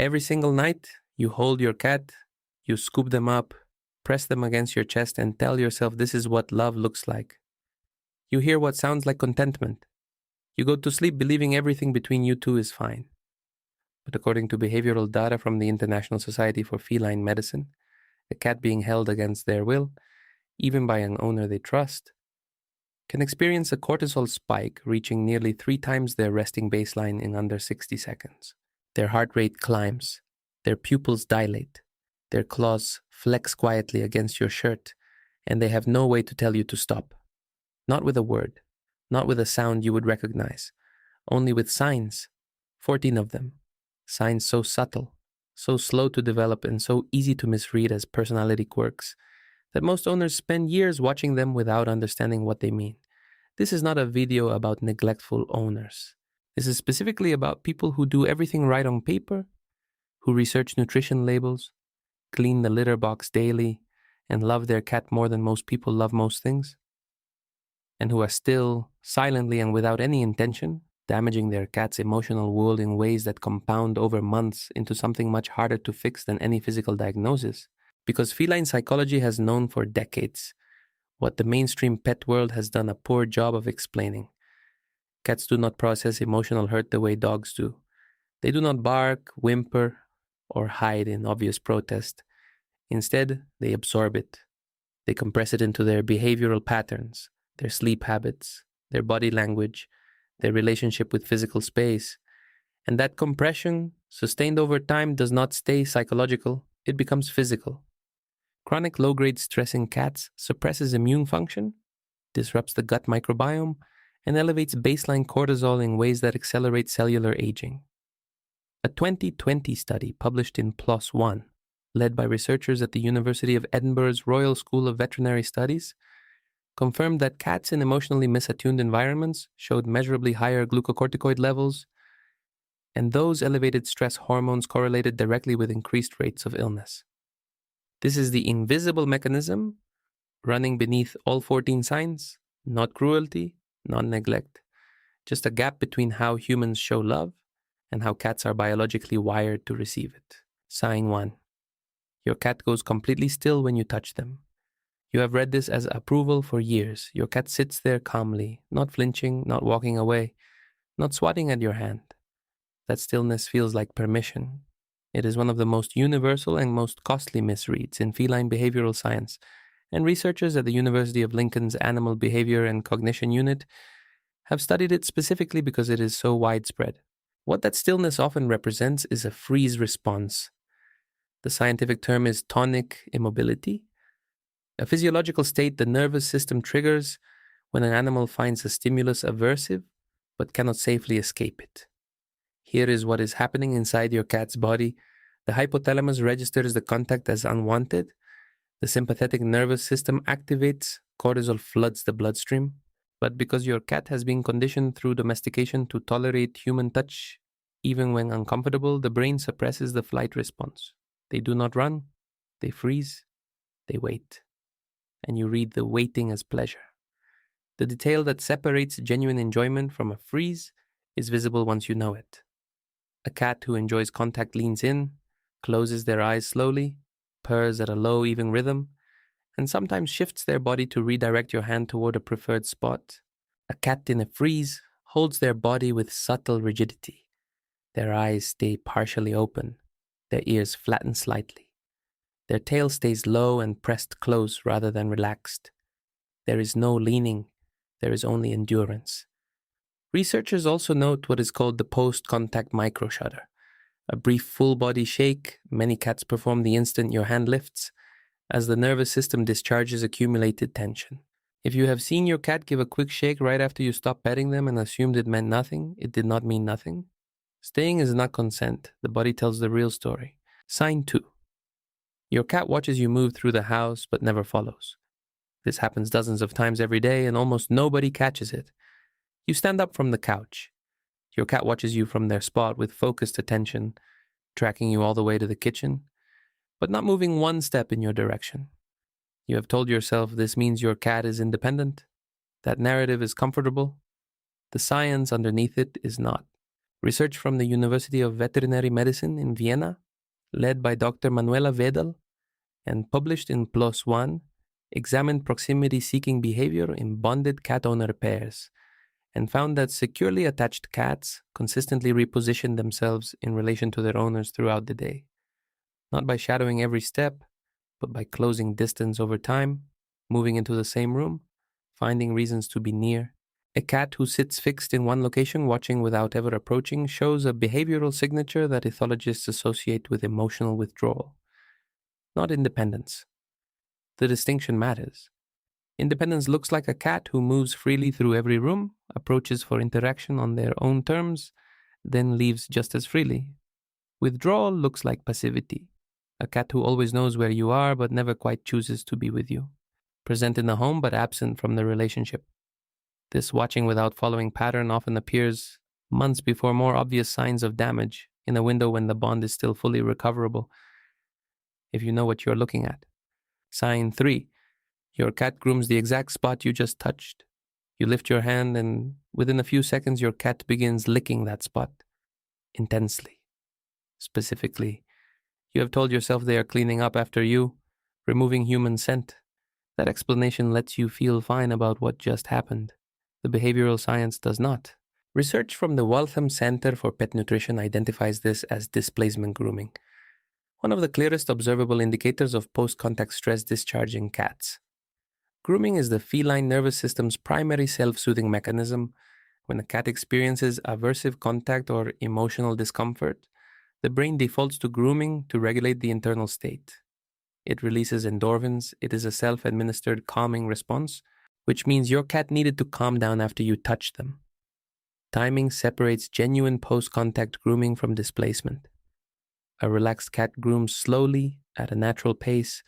Every single night, you hold your cat, you scoop them up, press them against your chest, and tell yourself this is what love looks like. You hear what sounds like contentment. You go to sleep believing everything between you two is fine. But according to behavioral data from the International Society for Feline Medicine, a cat being held against their will, even by an owner they trust, can experience a cortisol spike reaching nearly 3 times their resting baseline in under 60 seconds. Their heart rate climbs, their pupils dilate, their claws flex quietly against your shirt, and they have no way to tell you to stop. Not with a word, not with a sound you would recognize, only with signs, 14 of them. Signs so subtle, so slow to develop, and so easy to misread as personality quirks that most owners spend years watching them without understanding what they mean. This is not a video about neglectful owners. This is specifically about people who do everything right on paper, who research nutrition labels, clean the litter box daily, and love their cat more than most people love most things, and who are still, silently and without any intention, damaging their cat's emotional world in ways that compound over months into something much harder to fix than any physical diagnosis. Because feline psychology has known for decades what the mainstream pet world has done a poor job of explaining. Cats do not process emotional hurt the way dogs do. They do not bark, whimper, or hide in obvious protest. Instead, they absorb it. They compress it into their behavioral patterns, their sleep habits, their body language, their relationship with physical space. And that compression, sustained over time, does not stay psychological, it becomes physical. Chronic low-grade stress in cats suppresses immune function, disrupts the gut microbiome, and elevates baseline cortisol in ways that accelerate cellular aging. A 2020 study published in PLOS ONE, led by researchers at the University of Edinburgh's Royal School of Veterinary Studies, confirmed that cats in emotionally misattuned environments showed measurably higher glucocorticoid levels, and those elevated stress hormones correlated directly with increased rates of illness. This is the invisible mechanism running beneath all 14 signs, not cruelty, not neglect, just a gap between how humans show love and how cats are biologically wired to receive it. Sign 1. Your cat goes completely still when you touch them. You have read this as approval for years. Your cat sits there calmly, not flinching, not walking away, not swatting at your hand. That stillness feels like permission. It is one of the most universal and most costly misreads in feline behavioral science, and researchers at the University of Lincoln's Animal Behavior and Cognition Unit have studied it specifically because it is so widespread. What that stillness often represents is a freeze response. The scientific term is tonic immobility, a physiological state the nervous system triggers when an animal finds a stimulus aversive but cannot safely escape it. Here is what is happening inside your cat's body. The hypothalamus registers the contact as unwanted. The sympathetic nervous system activates. Cortisol floods the bloodstream. But because your cat has been conditioned through domestication to tolerate human touch, even when uncomfortable, the brain suppresses the flight response. They do not run. They freeze. They wait. And you read the waiting as pleasure. The detail that separates genuine enjoyment from a freeze is visible once you know it. A cat who enjoys contact leans in, closes their eyes slowly, purrs at a low, even rhythm, and sometimes shifts their body to redirect your hand toward a preferred spot. A cat in a freeze holds their body with subtle rigidity. Their eyes stay partially open, their ears flatten slightly. Their tail stays low and pressed close rather than relaxed. There is no leaning, there is only endurance. Researchers also note what is called the post-contact microshudder. A brief full-body shake, many cats perform the instant your hand lifts, as the nervous system discharges accumulated tension. If you have seen your cat give a quick shake right after you stop petting them and assumed it meant nothing, it did not mean nothing. Staying is not consent. The body tells the real story. Sign 2. Your cat watches you move through the house but never follows. This happens dozens of times every day and almost nobody catches it. You stand up from the couch. Your cat watches you from their spot with focused attention, tracking you all the way to the kitchen, but not moving one step in your direction. You have told yourself this means your cat is independent. That narrative is comfortable. The science underneath it is not. Research from the University of Veterinary Medicine in Vienna, led by Dr. Manuela Wedel, and published in PLOS ONE, examined proximity-seeking behavior in bonded cat-owner pairs, and found that securely attached cats consistently reposition themselves in relation to their owners throughout the day, not by shadowing every step, but by closing distance over time, moving into the same room, finding reasons to be near. A cat who sits fixed in one location, watching without ever approaching, shows a behavioral signature that ethologists associate with emotional withdrawal, not independence. The distinction matters. Independence looks like a cat who moves freely through every room, approaches for interaction on their own terms, then leaves just as freely. Withdrawal looks like passivity, a cat who always knows where you are but never quite chooses to be with you, present in the home but absent from the relationship. This watching without following pattern often appears months before more obvious signs of damage, in a window when the bond is still fully recoverable, if you know what you're looking at. Sign 3. Your cat grooms the exact spot you just touched. You lift your hand and within a few seconds your cat begins licking that spot. Intensely. Specifically. You have told yourself they are cleaning up after you, removing human scent. That explanation lets you feel fine about what just happened. The behavioral science does not. Research from the Waltham Center for Pet Nutrition identifies this as displacement grooming, one of the clearest observable indicators of post-contact stress discharge in cats. Grooming is the feline nervous system's primary self-soothing mechanism. When a cat experiences aversive contact or emotional discomfort, the brain defaults to grooming to regulate the internal state. It releases endorphins. It is a self-administered calming response, which means your cat needed to calm down after you touched them. Timing separates genuine post-contact grooming from displacement. A relaxed cat grooms slowly, at a natural pace,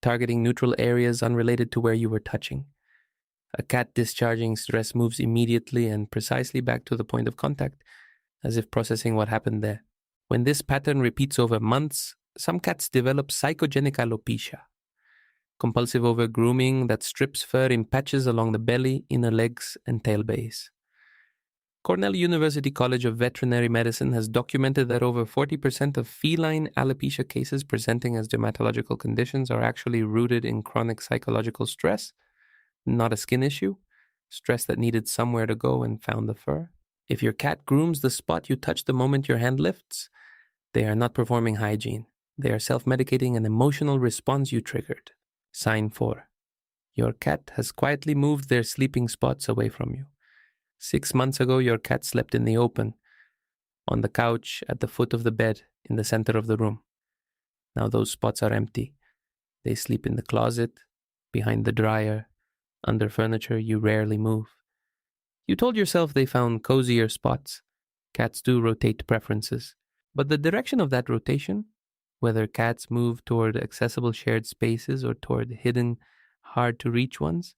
targeting neutral areas unrelated to where you were touching. A cat discharging stress moves immediately and precisely back to the point of contact, as if processing what happened there. When this pattern repeats over months, some cats develop psychogenic alopecia, compulsive over-grooming that strips fur in patches along the belly, inner legs, and tail base. Cornell University College of Veterinary Medicine has documented that over 40% of feline alopecia cases presenting as dermatological conditions are actually rooted in chronic psychological stress, not a skin issue, stress that needed somewhere to go and found the fur. If your cat grooms the spot you touch the moment your hand lifts, they are not performing hygiene. They are self-medicating an emotional response you triggered. Sign 4. Your cat has quietly moved their sleeping spots away from you. 6 months ago, your cat slept in the open, on the couch, at the foot of the bed, in the center of the room. Now those spots are empty. They sleep in the closet, behind the dryer, under furniture you rarely move. You told yourself they found cozier spots. Cats do rotate preferences. But the direction of that rotation, whether cats move toward accessible shared spaces or toward hidden, hard-to-reach ones,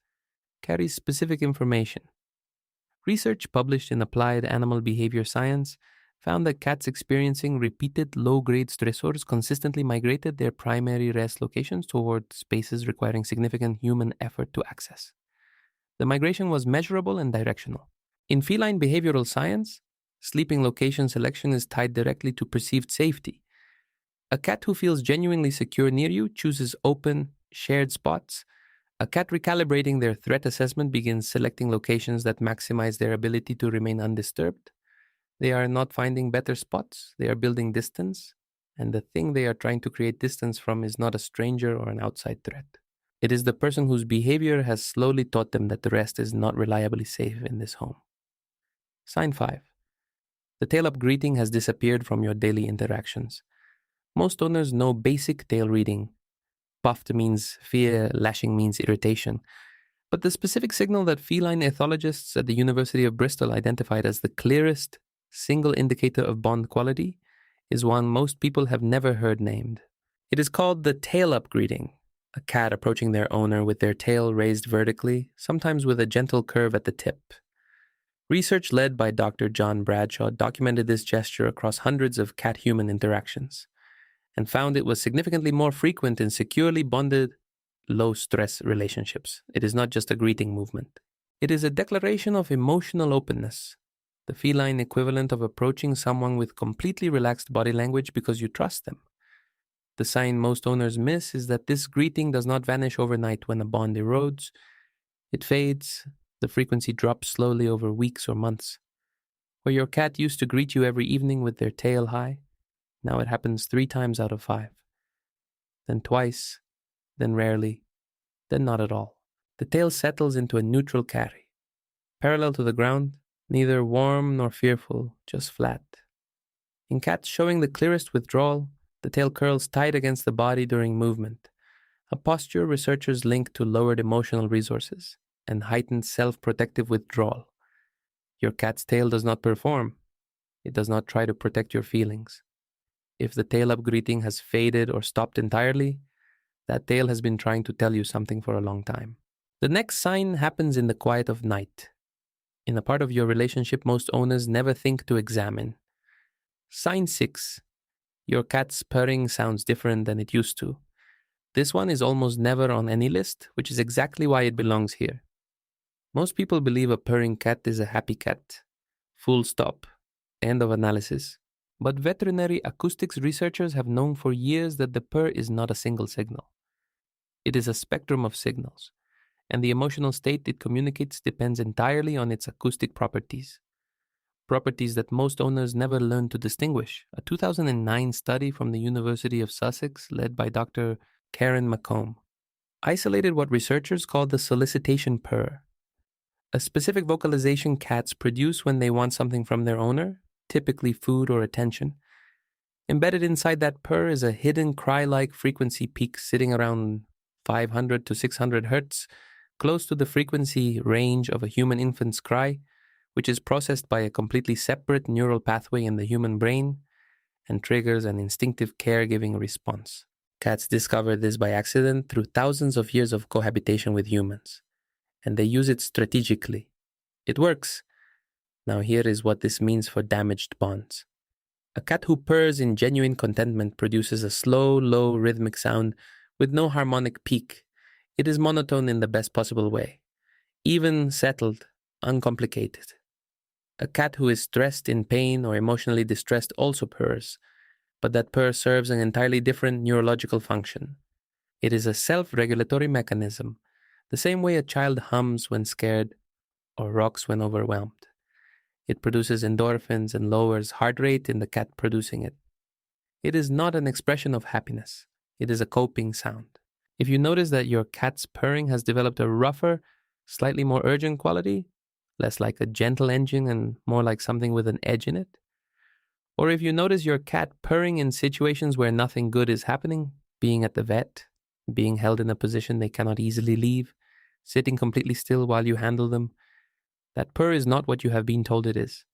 carries specific information. Research published in Applied Animal Behavior Science found that cats experiencing repeated low-grade stressors consistently migrated their primary rest locations toward spaces requiring significant human effort to access. The migration was measurable and directional. In feline behavioral science, sleeping location selection is tied directly to perceived safety. A cat who feels genuinely secure near you chooses open, shared spots. A cat recalibrating their threat assessment begins selecting locations that maximize their ability to remain undisturbed. They are not finding better spots, they are building distance, and the thing they are trying to create distance from is not a stranger or an outside threat. It is the person whose behavior has slowly taught them that the rest is not reliably safe in this home. Sign 5. The tail-up greeting has disappeared from your daily interactions. Most owners know basic tail reading. Puffed means fear, lashing means irritation. But the specific signal that feline ethologists at the University of Bristol identified as the clearest single indicator of bond quality is one most people have never heard named. It is called the tail-up greeting, a cat approaching their owner with their tail raised vertically, sometimes with a gentle curve at the tip. Research led by Dr. John Bradshaw documented this gesture across hundreds of cat-human interactions and found it was significantly more frequent in securely bonded, low-stress relationships. It is not just a greeting movement. It is a declaration of emotional openness. the feline equivalent of approaching someone with completely relaxed body language because you trust them. The sign most owners miss is that this greeting does not vanish overnight when a bond erodes. It fades, the frequency drops slowly over weeks or months. Where your cat used to greet you every evening with their tail high, now it happens 3 times out of 5. Then twice, then rarely, then not at all. The tail settles into a neutral carry, parallel to the ground, neither warm nor fearful, just flat. In cats showing the clearest withdrawal, the tail curls tight against the body during movement, a posture researchers link to lowered emotional resources and heightened self-protective withdrawal. Your cat's tail does not perform. It does not try to protect your feelings. If the tail-up greeting has faded or stopped entirely, that tail has been trying to tell you something for a long time. The next sign happens in the quiet of night, in a part of your relationship most owners never think to examine. Sign 6. Your cat's purring sounds different than it used to. This one is almost never on any list, which is exactly why it belongs here. Most people believe a purring cat is a happy cat. Full stop. End of analysis. But veterinary acoustics researchers have known for years that the purr is not a single signal. It is a spectrum of signals, and the emotional state it communicates depends entirely on its acoustic properties. Properties that most owners never learn to distinguish. A 2009 study from the University of Sussex, led by Dr. Karen McComb, isolated what researchers call the solicitation purr, a specific vocalization cats produce when they want something from their owner, typically food or attention. Embedded inside that purr is a hidden cry-like frequency peak sitting around 500 to 600 hertz, close to the frequency range of a human infant's cry, which is processed by a completely separate neural pathway in the human brain and triggers an instinctive caregiving response. Cats discover this by accident through thousands of years of cohabitation with humans, and they use it strategically. It works. Now here is what this means for damaged bonds. A cat who purrs in genuine contentment produces a slow, low rhythmic sound with no harmonic peak. It is monotone in the best possible way. Even, settled, uncomplicated. A cat who is stressed, in pain, or emotionally distressed also purrs, but that purr serves an entirely different neurological function. It is a self-regulatory mechanism, the same way a child hums when scared or rocks when overwhelmed. It produces endorphins and lowers heart rate in the cat producing it. It is not an expression of happiness. It is a coping sound. If you notice that your cat's purring has developed a rougher, slightly more urgent quality, less like a gentle engine and more like something with an edge in it, or if you notice your cat purring in situations where nothing good is happening, being at the vet, being held in a position they cannot easily leave, sitting completely still while you handle them, that purr is not what you have been told it is.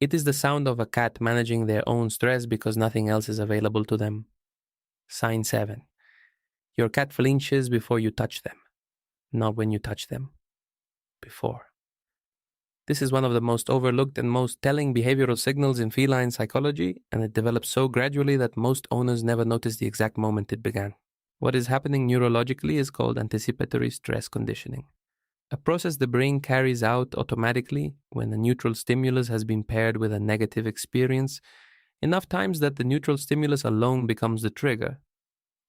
It is the sound of a cat managing their own stress because nothing else is available to them. Sign 7. Your cat flinches before you touch them, not when you touch them. Before. This is one of the most overlooked and most telling behavioral signals in feline psychology, and it develops so gradually that most owners never notice the exact moment it began. What is happening neurologically is called anticipatory stress conditioning, a process the brain carries out automatically when a neutral stimulus has been paired with a negative experience enough times that the neutral stimulus alone becomes the trigger.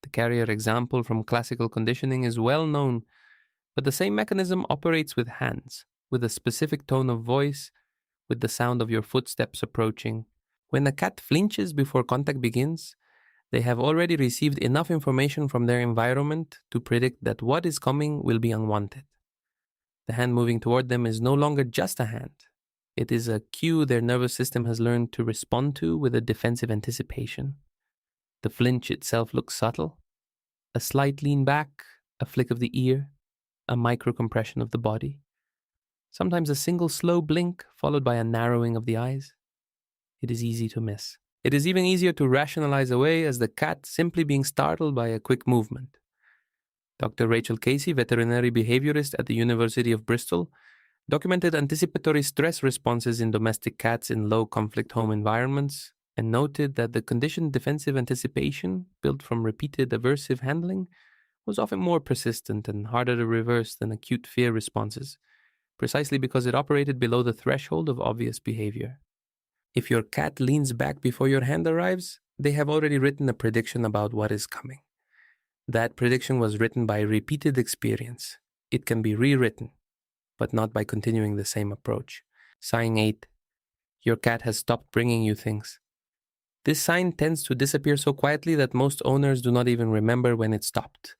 The carrier example from classical conditioning is well known, but the same mechanism operates with hands, with a specific tone of voice, with the sound of your footsteps approaching. When a cat flinches before contact begins, they have already received enough information from their environment to predict that what is coming will be unwanted. The hand moving toward them is no longer just a hand. It is a cue their nervous system has learned to respond to with a defensive anticipation. The flinch itself looks subtle. A slight lean back, a flick of the ear, a micro-compression of the body. Sometimes a single slow blink followed by a narrowing of the eyes. It is easy to miss. It is even easier to rationalize away as the cat simply being startled by a quick movement. Dr. Rachel Casey, veterinary behaviorist at the University of Bristol, documented anticipatory stress responses in domestic cats in low-conflict home environments and noted that the conditioned defensive anticipation, built from repeated aversive handling, was often more persistent and harder to reverse than acute fear responses, precisely because it operated below the threshold of obvious behavior. If your cat leans back before your hand arrives, they have already written a prediction about what is coming. That prediction was written by repeated experience. It can be rewritten, but not by continuing the same approach. Sign 8. Your cat has stopped bringing you things. This sign tends to disappear so quietly that most owners do not even remember when it stopped.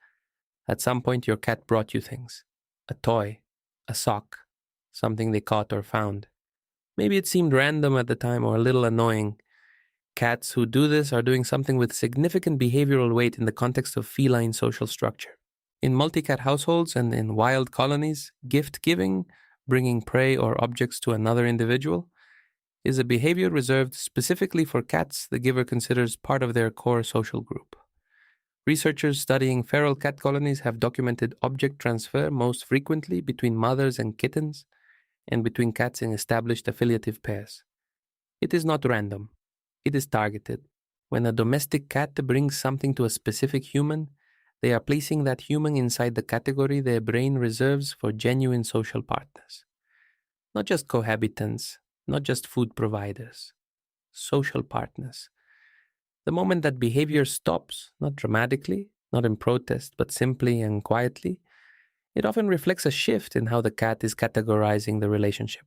At some point, your cat brought you things. A toy, a sock, something they caught or found. Maybe it seemed random at the time or a little annoying. Cats who do this are doing something with significant behavioral weight in the context of feline social structure. In multi-cat households and in wild colonies, gift giving, bringing prey or objects to another individual, is a behavior reserved specifically for cats the giver considers part of their core social group. Researchers studying feral cat colonies have documented object transfer most frequently between mothers and kittens and between cats in established affiliative pairs. It is not random. It is targeted. When a domestic cat brings something to a specific human, they are placing that human inside the category their brain reserves for genuine social partners. Not just cohabitants, not just food providers, social partners. The moment that behavior stops, not dramatically, not in protest, but simply and quietly, it often reflects a shift in how the cat is categorizing the relationship.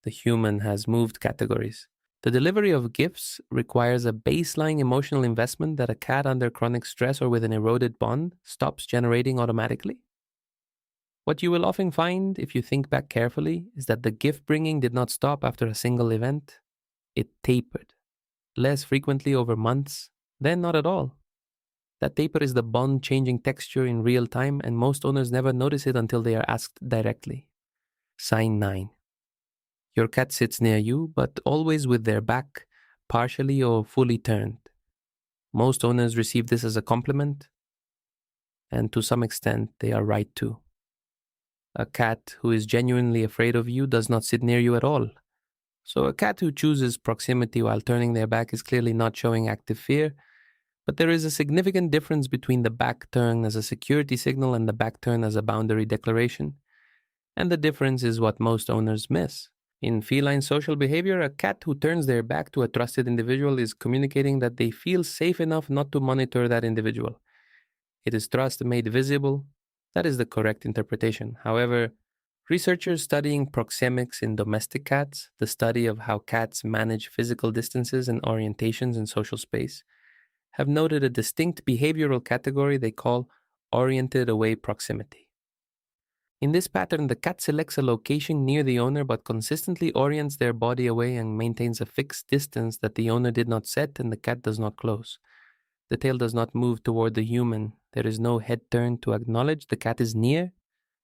The human has moved categories. The delivery of gifts requires a baseline emotional investment that a cat under chronic stress or with an eroded bond stops generating automatically. What you will often find, if you think back carefully, is that the gift bringing did not stop after a single event. It tapered, less frequently over months, then not at all. That taper is the bond changing texture in real time, and most owners never notice it until they are asked directly. Sign 9. Your cat sits near you, but always with their back partially or fully turned. Most owners receive this as a compliment, and to some extent, they are right too. A cat who is genuinely afraid of you does not sit near you at all. So a cat who chooses proximity while turning their back is clearly not showing active fear, but there is a significant difference between the back turn as a security signal and the back turn as a boundary declaration, and the difference is what most owners miss. In feline social behavior, a cat who turns their back to a trusted individual is communicating that they feel safe enough not to monitor that individual. It is trust made visible. That is the correct interpretation. However, researchers studying proxemics in domestic cats, the study of how cats manage physical distances and orientations in social space, have noted a distinct behavioral category they call oriented away proximity. In this pattern, the cat selects a location near the owner but consistently orients their body away and maintains a fixed distance that the owner did not set and the cat does not close. The tail does not move toward the human. There is no head turn to acknowledge the cat is near,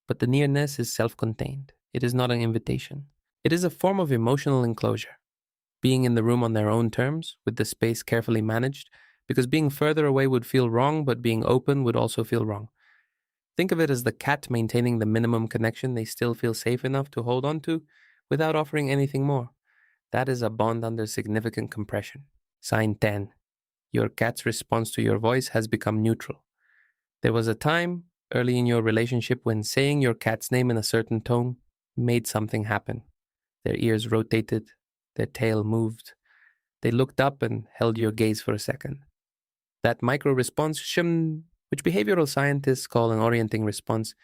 but the nearness is self-contained. It is not an invitation. It is a form of emotional enclosure, being in the room on their own terms, with the space carefully managed, because being further away would feel wrong, but being open would also feel wrong. Think of it as the cat maintaining the minimum connection they still feel safe enough to hold on to without offering anything more. That is a bond under significant compression. Sign 10. Your cat's response to your voice has become neutral. There was a time early in your relationship when saying your cat's name in a certain tone made something happen. Their ears rotated, their tail moved. They looked up and held your gaze for a second. That micro response, shim, which behavioral scientists call an orienting response,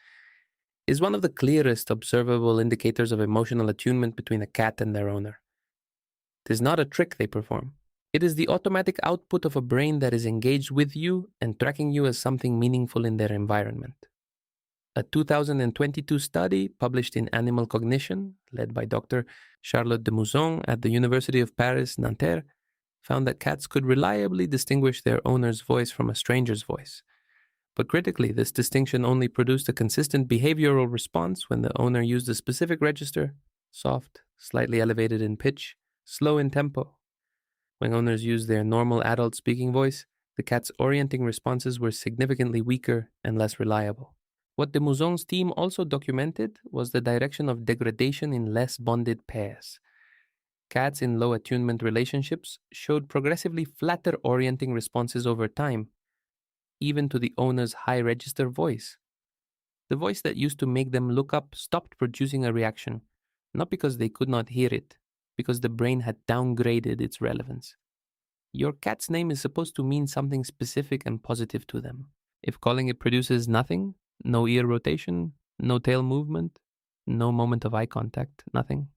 is one of the clearest observable indicators of emotional attunement between a cat and their owner. It is not a trick they perform. It is the automatic output of a brain that is engaged with you and tracking you as something meaningful in their environment. A 2022 study published in Animal Cognition, led by Dr. Charlotte de Mouzon at the University of Paris, Nanterre, found that cats could reliably distinguish their owner's voice from a stranger's voice. But critically, this distinction only produced a consistent behavioral response when the owner used a specific register, soft, slightly elevated in pitch, slow in tempo. When owners used their normal adult speaking voice, the cat's orienting responses were significantly weaker and less reliable. What de Mouzon's team also documented was the direction of degradation in less bonded pairs. Cats in low attunement relationships showed progressively flatter orienting responses over time, even to the owner's high register voice. The voice that used to make them look up stopped producing a reaction, not because they could not hear it, because the brain had downgraded its relevance. Your cat's name is supposed to mean something specific and positive to them. If calling it produces nothing, no ear rotation, no tail movement, no moment of eye contact, nothing,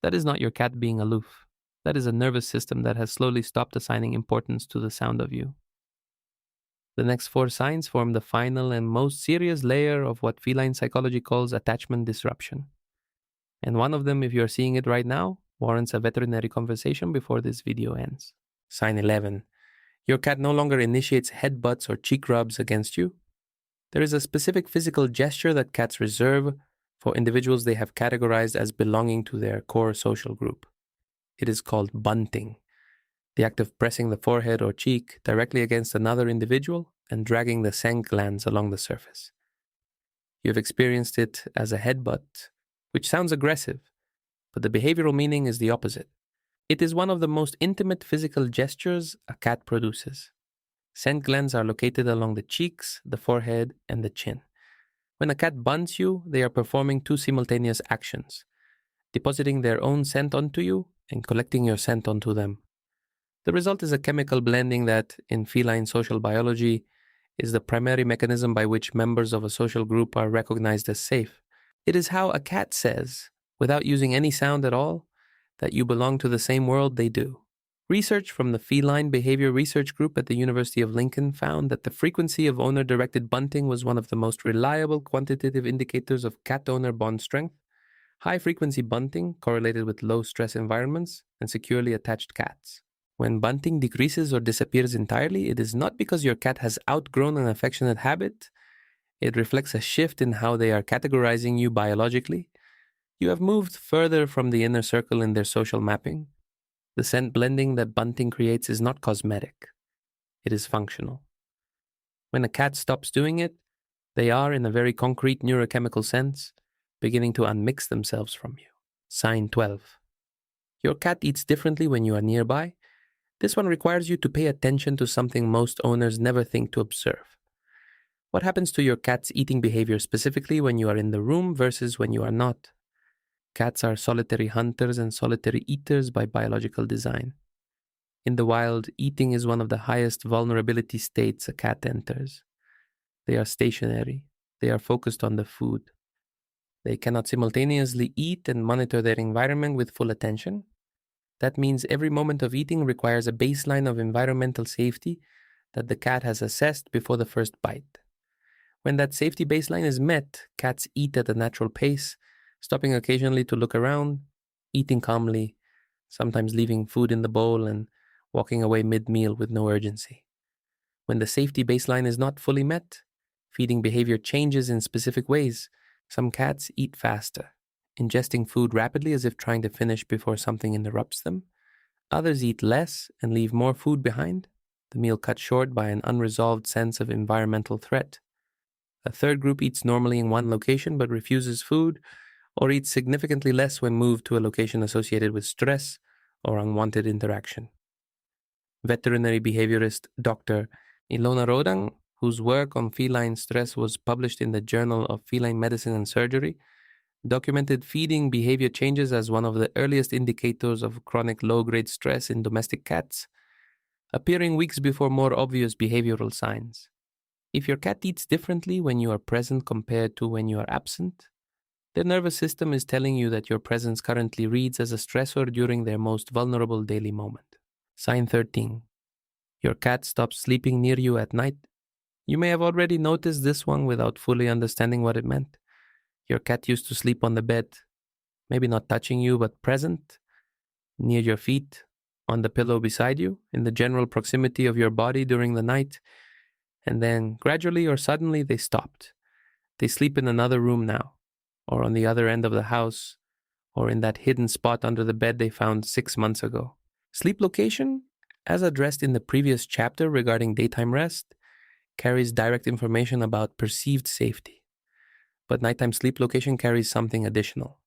that is not your cat being aloof. That is a nervous system that has slowly stopped assigning importance to the sound of you. The next 4 signs form the final and most serious layer of what feline psychology calls attachment disruption. And one of them, if you're seeing it right now, warrants a veterinary conversation before this video ends. Sign 11. Your cat no longer initiates headbutts or cheek rubs against you. There is a specific physical gesture that cats reserve for individuals they have categorized as belonging to their core social group. It is called bunting, the act of pressing the forehead or cheek directly against another individual and dragging the scent glands along the surface. You have experienced it as a headbutt, which sounds aggressive, but the behavioral meaning is the opposite. It is one of the most intimate physical gestures a cat produces. Scent glands are located along the cheeks, the forehead, and the chin. When a cat bunts you, they are performing 2 simultaneous actions, depositing their own scent onto you and collecting your scent onto them. The result is a chemical blending that, in feline social biology, is the primary mechanism by which members of a social group are recognized as safe. It is how a cat says, without using any sound at all, that you belong to the same world they do. Research from the Feline Behavior Research Group at the University of Lincoln found that the frequency of owner-directed bunting was one of the most reliable quantitative indicators of cat-owner bond strength. High-frequency bunting correlated with low-stress environments and securely attached cats. When bunting decreases or disappears entirely, it is not because your cat has outgrown an affectionate habit. It reflects a shift in how they are categorizing you biologically. You have moved further from the inner circle in their social mapping. The scent blending that bunting creates is not cosmetic. It is functional. When a cat stops doing it, they are, in a very concrete neurochemical sense, beginning to unmix themselves from you. Sign 12. Your cat eats differently when you are nearby. This one requires you to pay attention to something most owners never think to observe. What happens to your cat's eating behavior specifically when you are in the room versus when you are not? Cats are solitary hunters and solitary eaters by biological design. In the wild, eating is one of the highest vulnerability states a cat enters. They are stationary. They are focused on the food. They cannot simultaneously eat and monitor their environment with full attention. That means every moment of eating requires a baseline of environmental safety that the cat has assessed before the first bite. When that safety baseline is met, cats eat at a natural pace, stopping occasionally to look around, eating calmly, sometimes leaving food in the bowl and walking away mid-meal with no urgency. When the safety baseline is not fully met, feeding behavior changes in specific ways. Some cats eat faster, ingesting food rapidly as if trying to finish before something interrupts them. Others eat less and leave more food behind, the meal cut short by an unresolved sense of environmental threat. A third group eats normally in one location but refuses food, or eats significantly less when moved to a location associated with stress or unwanted interaction. Veterinary behaviorist Dr. Ilona Rodang, whose work on feline stress was published in the Journal of Feline Medicine and Surgery, documented feeding behavior changes as one of the earliest indicators of chronic low-grade stress in domestic cats, appearing weeks before more obvious behavioral signs. If your cat eats differently when you are present compared to when you are absent, their nervous system is telling you that your presence currently reads as a stressor during their most vulnerable daily moment. Sign 13. Your cat stops sleeping near you at night. You may have already noticed this one without fully understanding what it meant. Your cat used to sleep on the bed, maybe not touching you, but present, near your feet, on the pillow beside you, in the general proximity of your body during the night, and then gradually or suddenly they stopped. They sleep in another room now, or on the other end of the house, or in that hidden spot under the bed they found 6 months ago. Sleep location, as addressed in the previous chapter regarding daytime rest, carries direct information about perceived safety. But nighttime sleep location carries something additional.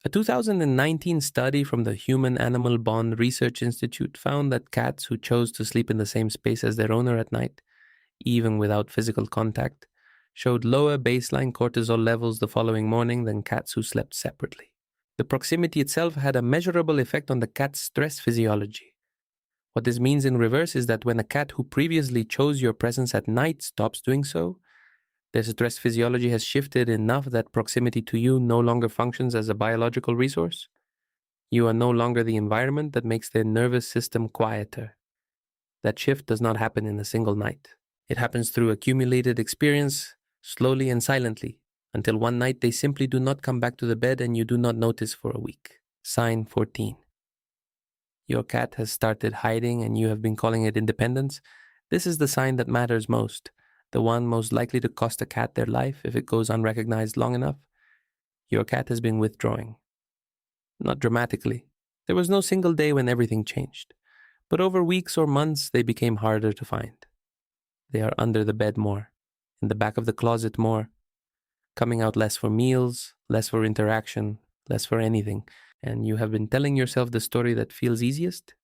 A 2019 study from the Human Animal Bond Research Institute found that cats who chose to sleep in the same space as their owner at night, even without physical contact, showed lower baseline cortisol levels the following morning than cats who slept separately. The proximity itself had a measurable effect on the cat's stress physiology. What this means in reverse is that when a cat who previously chose your presence at night stops doing so, their stress physiology has shifted enough that proximity to you no longer functions as a biological resource. You are no longer the environment that makes their nervous system quieter. That shift does not happen in a single night. It happens through accumulated experience, slowly and silently, until one night they simply do not come back to the bed and you do not notice for a week. Sign 14. Your cat has started hiding and you have been calling it independence. This is the sign that matters most, the one most likely to cost a cat their life if it goes unrecognized long enough. Your cat has been withdrawing. Not dramatically. There was no single day when everything changed. But over weeks or months, they became harder to find. They are under the bed more, in the back of the closet more, coming out less for meals, less for interaction, less for anything. And you have been telling yourself the story that feels easiest?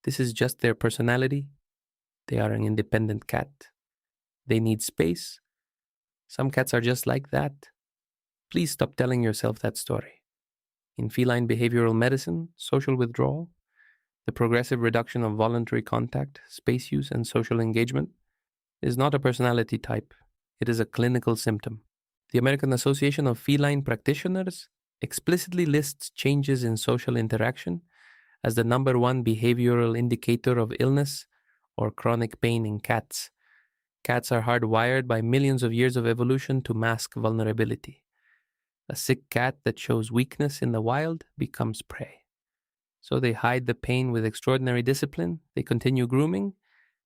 This is just their personality. They are an independent cat. They need space. Some cats are just like that. Please stop telling yourself that story. In feline behavioral medicine, social withdrawal, the progressive reduction of voluntary contact, space use, and social engagement is not a personality type. It is a clinical symptom. The American Association of Feline Practitioners explicitly lists changes in social interaction as the number one behavioral indicator of illness or chronic pain in cats. Cats are hardwired by millions of years of evolution to mask vulnerability. A sick cat that shows weakness in the wild becomes prey. So they hide the pain with extraordinary discipline, they continue grooming,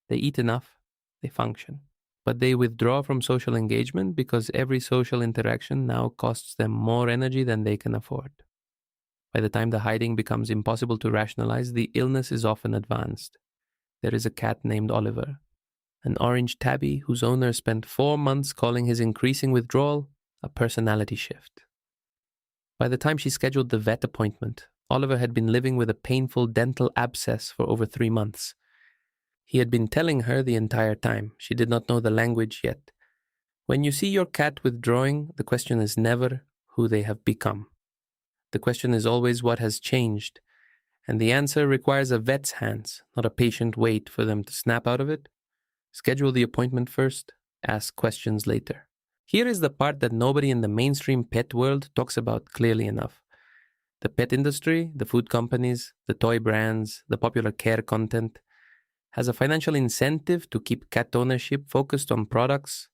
they eat enough, they function. But they withdraw from social engagement because every social interaction now costs them more energy than they can afford. By the time the hiding becomes impossible to rationalize, the illness is often advanced. There is a cat named Oliver, an orange tabby whose owner spent 4 months calling his increasing withdrawal a personality shift. By the time she scheduled the vet appointment, Oliver had been living with a painful dental abscess for over 3 months. He had been telling her the entire time. She did not know the language yet. When you see your cat withdrawing, the question is never who they have become. The question is always what has changed. And the answer requires a vet's hands, not a patient wait for them to snap out of it. Schedule the appointment first, ask questions later. Here is the part that nobody in the mainstream pet world talks about clearly enough. The pet industry, the food companies, the toy brands, the popular care content, has a financial incentive to keep cat ownership focused on products,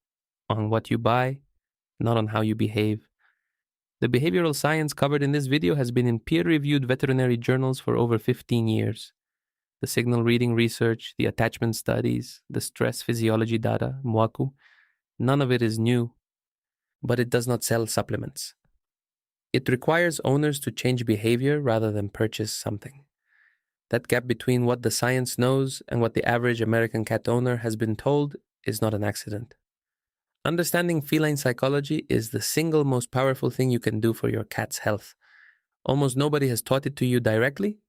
on what you buy, not on how you behave. The behavioral science covered in this video has been in peer-reviewed veterinary journals for over 15 years. The signal reading research, the attachment studies, the stress physiology data, MWACU, none of it is new, but it does not sell supplements. It requires owners to change behavior rather than purchase something. That gap between what the science knows and what the average American cat owner has been told is not an accident. Understanding feline psychology is the single most powerful thing you can do for your cat's health. Almost nobody has taught it to you directly,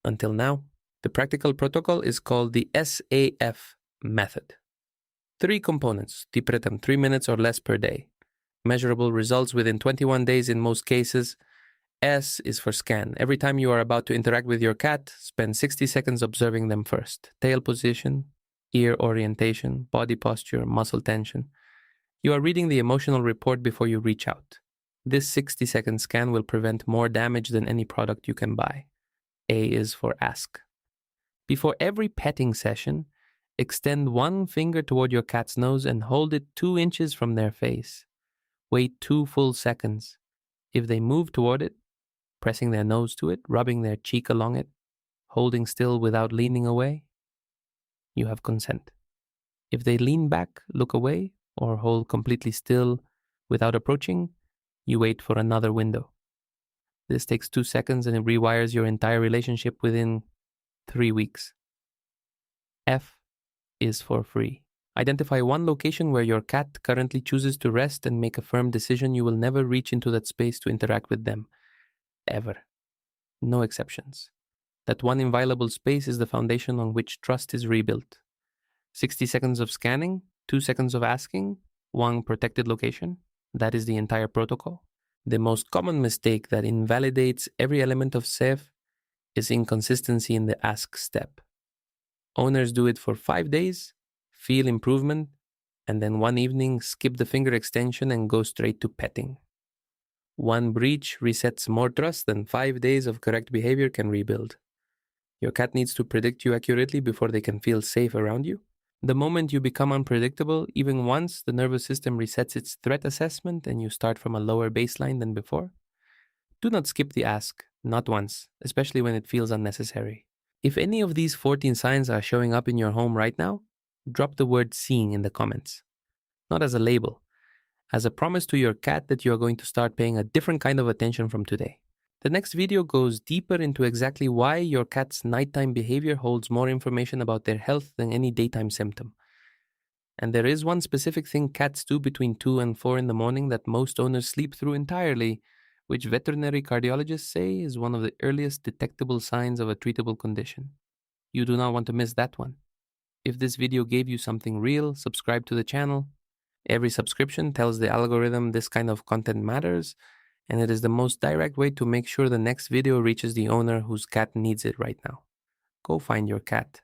until now. The practical protocol is called the SAF method. 3 components, Tipretam 3 minutes or less per day. Measurable results within 21 days in most cases. S is for scan. Every time you are about to interact with your cat, spend 60 seconds observing them first. Tail position, ear orientation, body posture, muscle tension. You are reading the emotional report before you reach out. This 60-second scan will prevent more damage than any product you can buy. A is for ask. Before every petting session, extend one finger toward your cat's nose and hold it 2 inches from their face. Wait 2 full seconds. If they move toward it, pressing their nose to it, rubbing their cheek along it, holding still without leaning away, you have consent. If they lean back, look away, or hold completely still without approaching, you wait for another window. This takes 2 seconds and it rewires your entire relationship within 3 weeks. F is for free. Identify one location where your cat currently chooses to rest and make a firm decision you will never reach into that space to interact with them. Ever. No exceptions. That one inviolable space is the foundation on which trust is rebuilt. 60 seconds of scanning, 2 seconds of asking, One protected location. That is the entire protocol. The most common mistake that invalidates every element of SAFE is inconsistency in the ask step. Owners do it for 5 days, feel improvement, and then one evening skip the finger extension and go straight to petting. One breach resets more trust than 5 days of correct behavior can rebuild. Your cat needs to predict you accurately before they can feel safe around you. The moment you become unpredictable, even once, the nervous system resets its threat assessment and you start from a lower baseline than before. Do not skip the ask, not once, especially when it feels unnecessary. If any of these 14 signs are showing up in your home right now, drop the word seeing in the comments. Not as a label, as a promise to your cat that you are going to start paying a different kind of attention from today. The next video goes deeper into exactly why your cat's nighttime behavior holds more information about their health than any daytime symptom. And there is one specific thing cats do between 2 and 4 in the morning that most owners sleep through entirely, which veterinary cardiologists say is one of the earliest detectable signs of a treatable condition. You do not want to miss that one. If this video gave you something real, subscribe to the channel. Every subscription tells the algorithm this kind of content matters, and it is the most direct way to make sure the next video reaches the owner whose cat needs it right now. Go find your cat.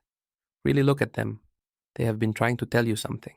Really look at them. They have been trying to tell you something.